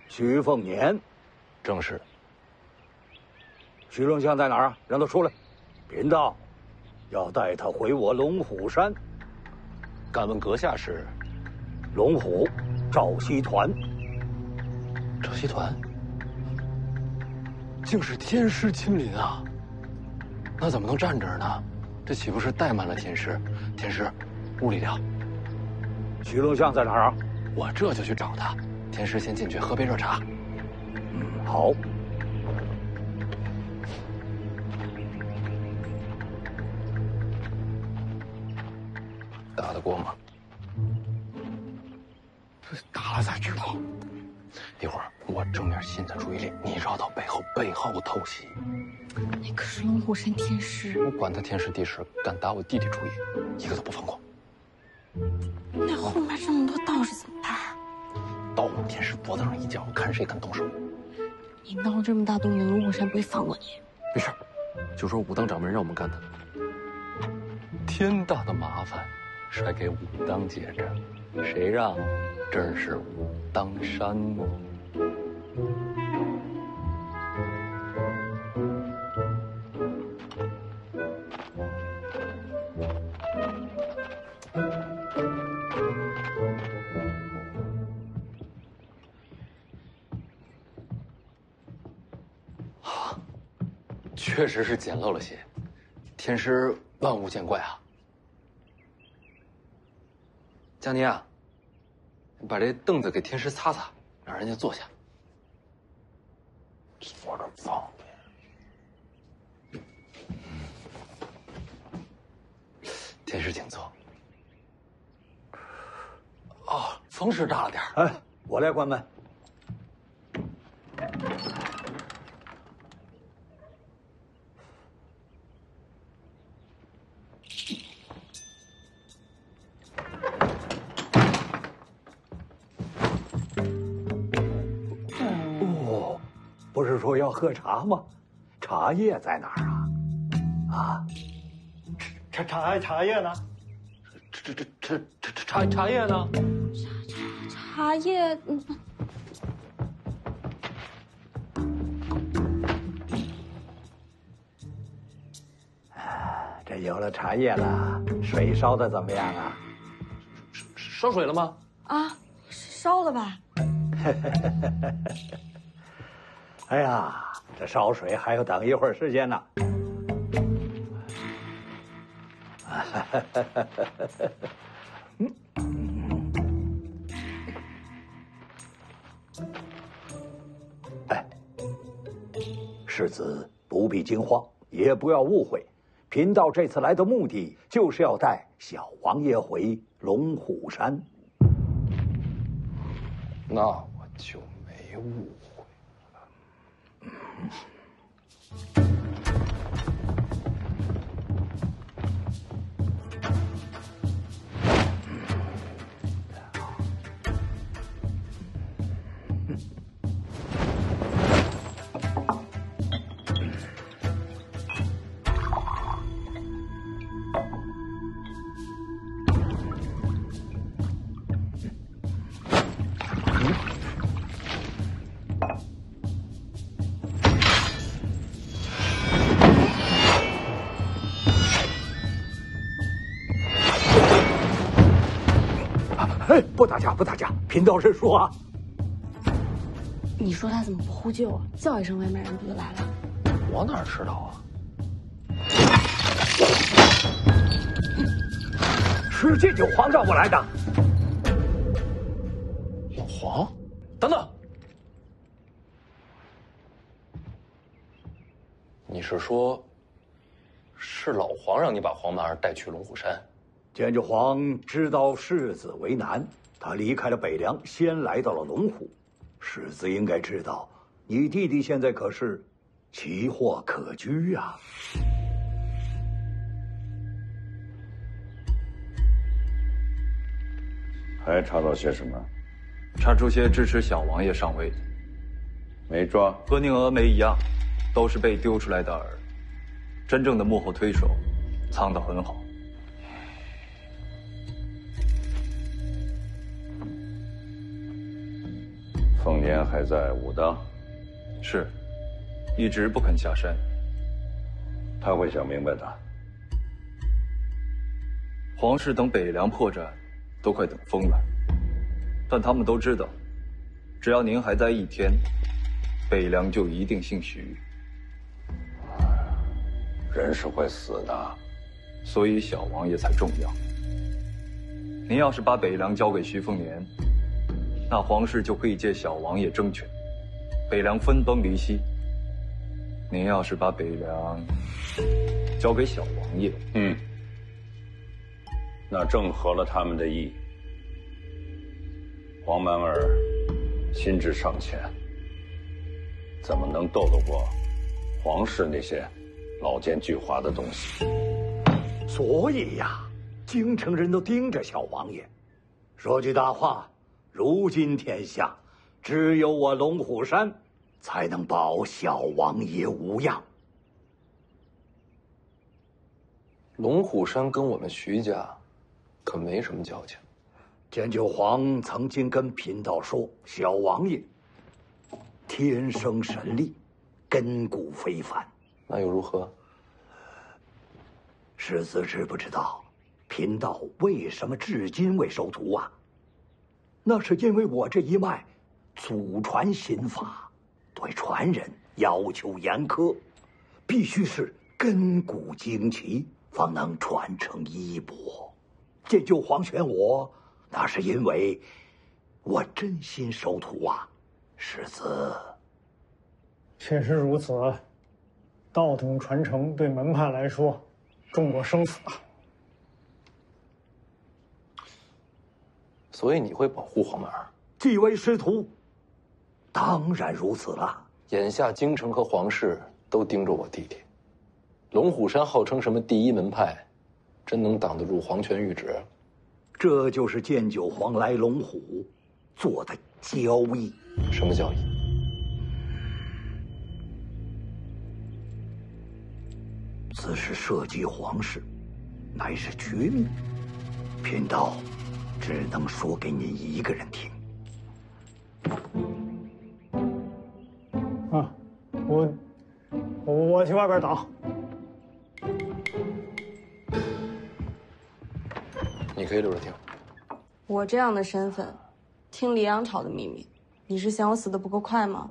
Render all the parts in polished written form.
徐凤年，正是。徐龙相在哪儿啊？让他出来。贫道要带他回我龙虎山。敢问阁下是？龙虎赵熙团。赵熙团，竟是天师亲临啊！那怎么能站这儿呢？这岂不是怠慢了天师？天师，屋里聊。徐龙相在哪儿啊？我这就去找他。天师先进去喝杯热茶。好。打得过吗？打了再知道。一会儿我正面吸引他注意力，你绕到背后偷袭。那可是龙虎山天师，我管他天师地师，敢打我弟弟主意，一个都不放过。那后面这么多道士怎么办？刀往天师脖子上一架，我看谁敢动手。你闹这么大动静，龙虎山不会放过你。没事，就说武当掌门让我们干的。天大的麻烦甩给武当接着，谁让这儿是武当山呢？确实是简陋了些，天师万物见怪啊。江妮啊，你把这凳子给天师擦擦，让人家坐下。坐着方便。天师请坐。哦，风是大了点哎，我来关门。不是说要喝茶吗？茶叶在哪儿啊？茶叶呢？茶叶呢？茶叶，这有了茶叶了，水烧的怎么样啊？烧水了吗？啊，烧了吧？哎呀，这烧水还要等一会儿时间呢。哎，世子不必惊慌，也不要误会，贫道这次来的目的就是要带小王爷回龙虎山。那我就没误会。哎，不打架，不打架，贫道是说啊。你说他怎么不呼救啊？叫一声，外面人不就来了？我哪知道啊？是这九皇让我来的。老黄，等等，你是说，是老黄让你把黄满儿带去龙虎山？建九皇知道世子为难，他离开了北凉，先来到了龙虎。世子应该知道，你弟弟现在可是奇货可居啊。还查到些什么？查出些支持小王爷上位的，没抓。和宁峨眉一样，都是被丢出来的饵。真正的幕后推手，藏得很好。凤年还在武当，是，一直不肯下山。他会想明白的。皇室等北凉破绽，都快等疯了。但他们都知道，只要您还在一天，北凉就一定姓徐。人是会死的，所以小王爷才重要。您要是把北凉交给徐凤年，那皇室就可以借小王爷争权，北凉分崩离析。您要是把北凉交给小王爷，那正合了他们的意。黄蛮儿心智尚浅，怎么能斗得过皇室那些老奸巨猾的东西？所以呀，京城人都盯着小王爷。说句大话，如今天下，只有我龙虎山才能保小王爷无恙。龙虎山跟我们徐家可没什么交情。建九皇曾经跟贫道说，小王爷天生神力，根骨非凡。那又如何？世子知不知道，贫道为什么至今未收徒啊？那是因为我这一脉祖传心法，对传人要求严苛，必须是根骨精奇，方能传承衣钵。建就皇选我，那是因为我真心收徒啊，世子。确实如此，道统传承对门派来说重过生死啊。所以你会保护黄蛮儿？既为师徒，当然如此了。眼下京城和皇室都盯着我弟弟，龙虎山号称什么第一门派，真能挡得住皇权谕旨？这就是建九皇来龙虎做的交易。什么交易？此事涉及皇室，乃是绝密，贫道只能说给你一个人听。啊，我去外边等。你可以留着听。我这样的身份，听黎阳朝的秘密，你是嫌我死得不够快吗？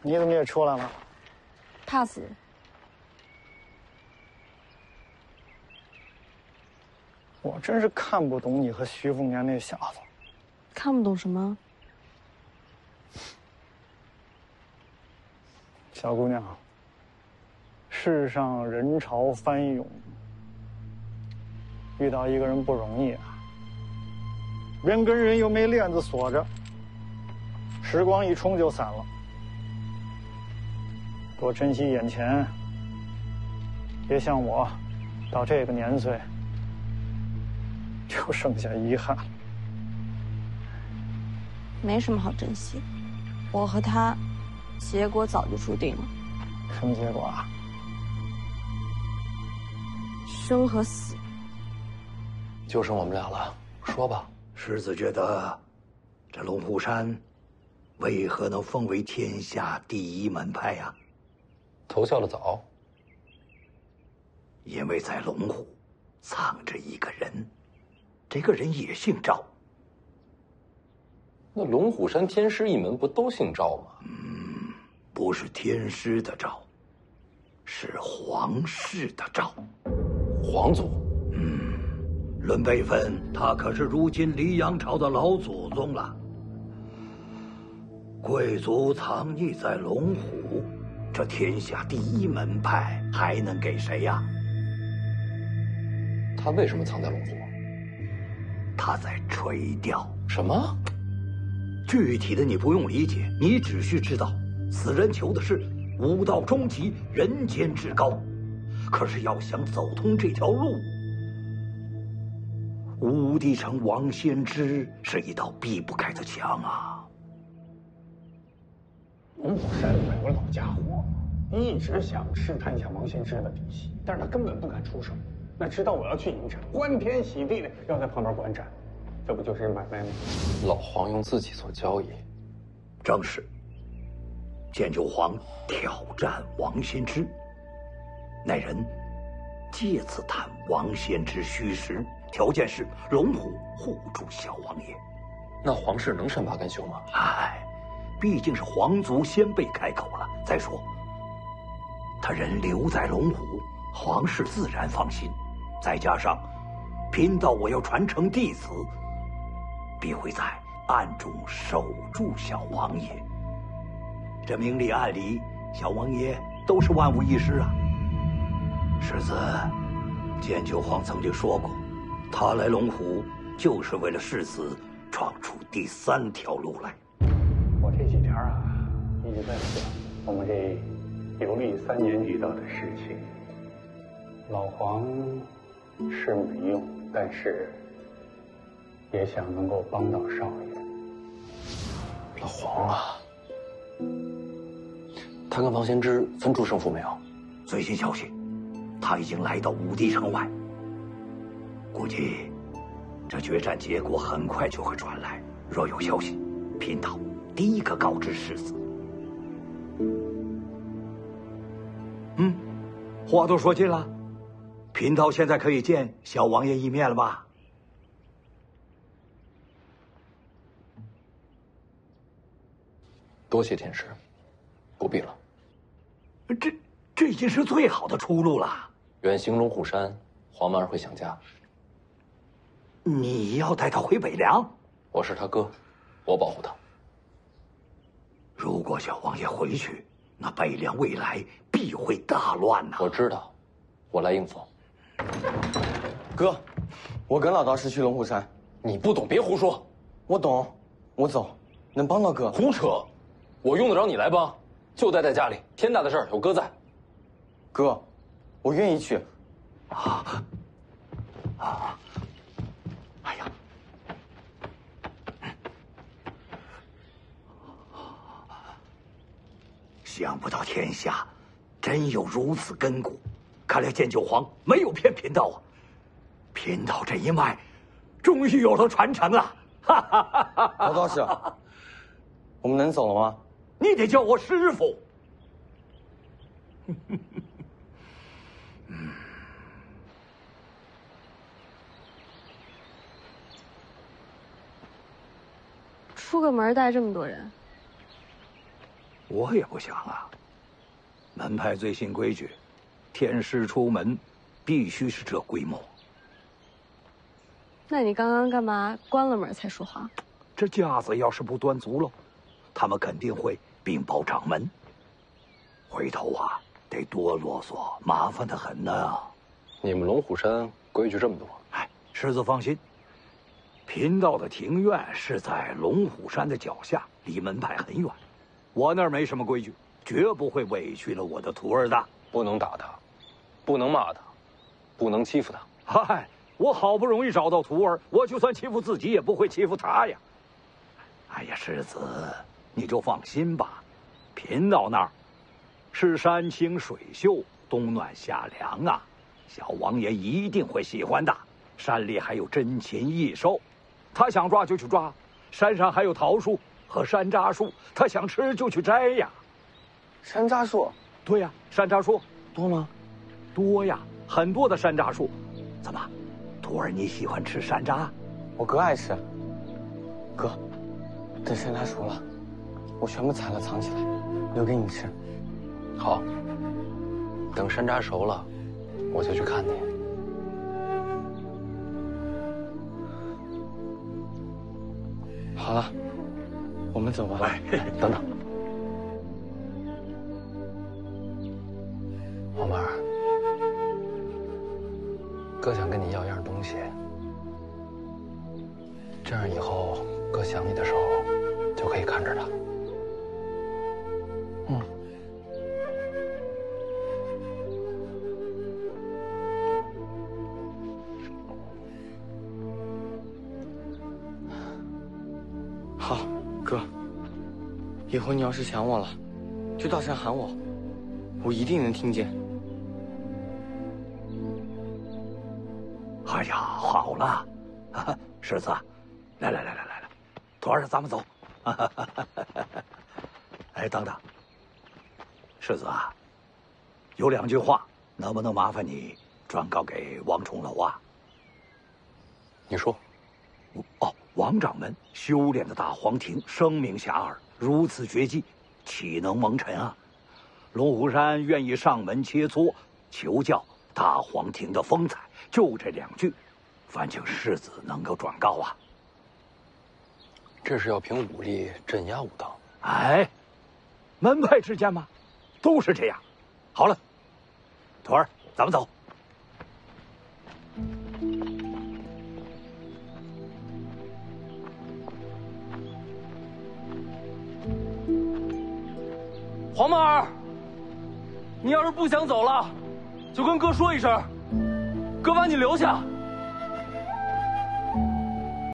你怎么也出来了？怕死。我真是看不懂你和徐凤年那小子。看不懂什么？小姑娘，世上人潮翻涌，遇到一个人不容易啊。人跟人又没链子锁着，时光一冲就散了。多珍惜眼前，别像我，到这个年岁，就剩下遗憾。没什么好珍惜，我和他，结果早就注定了。什么结果啊？生和死。就剩我们俩了，说吧。世子觉得，这龙虎山为何能封为天下第一门派呀？投效的早。因为在龙虎藏着一个人，这个人也姓赵。那龙虎山天师一门不都姓赵吗？不是天师的赵，是皇室的赵。皇族。论辈分，他可是如今黎阳朝的老祖宗了。贵族藏匿在龙虎，这天下第一门派还能给谁呀？他为什么藏在龙虎？他在垂钓。什么？具体的你不用理解，你只需知道，此人求的是武道终极，人间至高。可是要想走通这条路，武帝城王仙芝是一道避不开的墙啊。龙虎山没有老家伙一直想试探一下王献之的底细，但是他根本不敢出手。那知道我要去迎战，欢天喜地的要在旁边观战，这不就是买卖吗？老黄用自己做交易，正是。剑九皇挑战王献之，那人借此探王献之虚实，条件是龙虎护住小王爷。那皇室能善罢甘休吗？哎，毕竟是皇族先辈开口了。再说，他人留在龙虎，皇室自然放心。再加上，贫道我要传承弟子，必会在暗中守住小王爷。这明里暗里，小王爷都是万无一失啊。世子，剑九皇曾经说过，他来龙虎就是为了世子闯出第3条路来。我这几天啊，一直在想我们这游历3年级到的事情。老黄是没用，但是也想能够帮到少爷。老黄啊，他跟王献之分出胜负没有？最新消息，他已经来到武帝城外，估计这决战结果很快就会传来。若有消息，贫道第一个告知世子。话都说尽了，贫道现在可以见小王爷一面了吧？多谢天师，不必了。这已经是最好的出路了。远行龙虎山，黄婉儿会想家。你要带他回北凉？我是他哥，我保护他。如果小王爷回去，那北凉未来必会大乱呐！我知道，我来应付。哥，我跟老道士去龙虎山。你不懂别胡说。我懂，我走，能帮到哥。胡扯！我用得着你来帮？就待在家里，天大的事儿有哥在。哥，我愿意去。哎呀！想不到天下真有如此根骨，看来剑九皇没有骗贫道啊！贫道这一脉，终于有了传承了！老道士，我们能走了吗？你得叫我师傅。出个门带这么多人，我也不想啊。门派最新规矩，天师出门，必须是这规模。那你刚刚干嘛关了门才说话？这架子要是不端足喽，他们肯定会禀报掌门。回头啊，得多啰嗦，麻烦得很呢。你们龙虎山规矩这么多？哎，师子放心，贫道的庭院是在龙虎山的脚下，离门派很远。我那儿没什么规矩，绝不会委屈了我的徒儿的。不能打他，不能骂他，不能欺负他。嗨，我好不容易找到徒儿，我就算欺负自己，也不会欺负他呀。哎呀，世子，你就放心吧，贫道那儿是山清水秀，冬暖夏凉啊，小王爷一定会喜欢的。山里还有珍禽异兽，他想抓就去抓；山上还有桃树和山楂树，他想吃就去摘呀。山楂树？对呀，山楂树多吗？多呀，很多的山楂树。怎么，徒儿你喜欢吃山楂？我哥爱吃。哥，等山楂熟了，我全部采了藏起来，留给你吃。好，等山楂熟了，我就去看你。好了，我们走吧。等等，黄婉儿，哥想跟你要样东西，这样以后哥想你的时候就可以看着他。好，哥，以后你要是想我了，就大声喊我，我一定能听见。哎呀，好了，世子，来，徒儿，咱们走。哎，等等，世子啊，有2句话，能不能麻烦你转告给王重楼啊？你说。哦，王掌门修炼的大黄庭声名遐迩，如此绝技，岂能蒙尘啊？龙虎山愿意上门切磋，求教大黄庭的风采，就这2句，烦请世子能够转告啊。这是要凭武力镇压武当。哎，门派之间嘛，都是这样。好了，徒儿，咱们走。黄曼儿，你要是不想走了，就跟哥说一声，哥把你留下。